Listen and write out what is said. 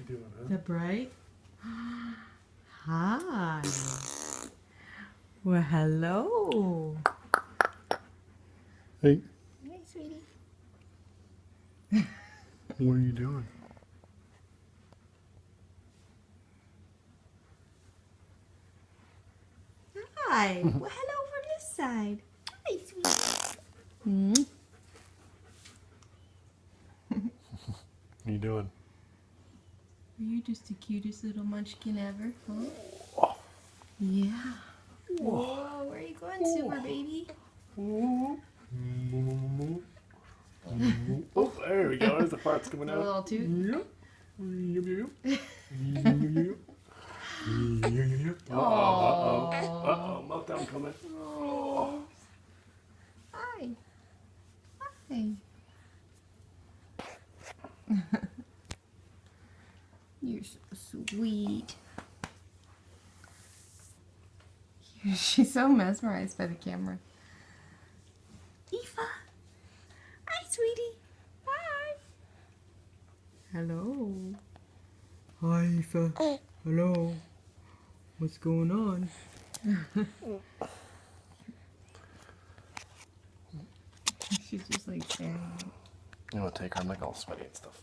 doing, huh? Is that bright? Hi. Well, hello. Hey, Hey, sweetie. what are you doing? Hi. Well, hello from this side. Hi, sweetie. What are you doing? You're just the cutest little munchkin ever, huh? Yeah. Whoa, where are you going, super baby? Oh, there we go. There's the farts coming A out. little toot. Yep. Yep, yep, yep. Yep, yep, yep. Uh-oh. Uh-oh. Meltdown coming. Oh. Hi. Hi. You're so sweet. She's so mesmerized by the camera. Aoife. Hi, sweetie. Hi. Hello. Hi, Aoife. Hello. What's going on? She's just like staring. You want to take her? I'm like all sweaty and stuff.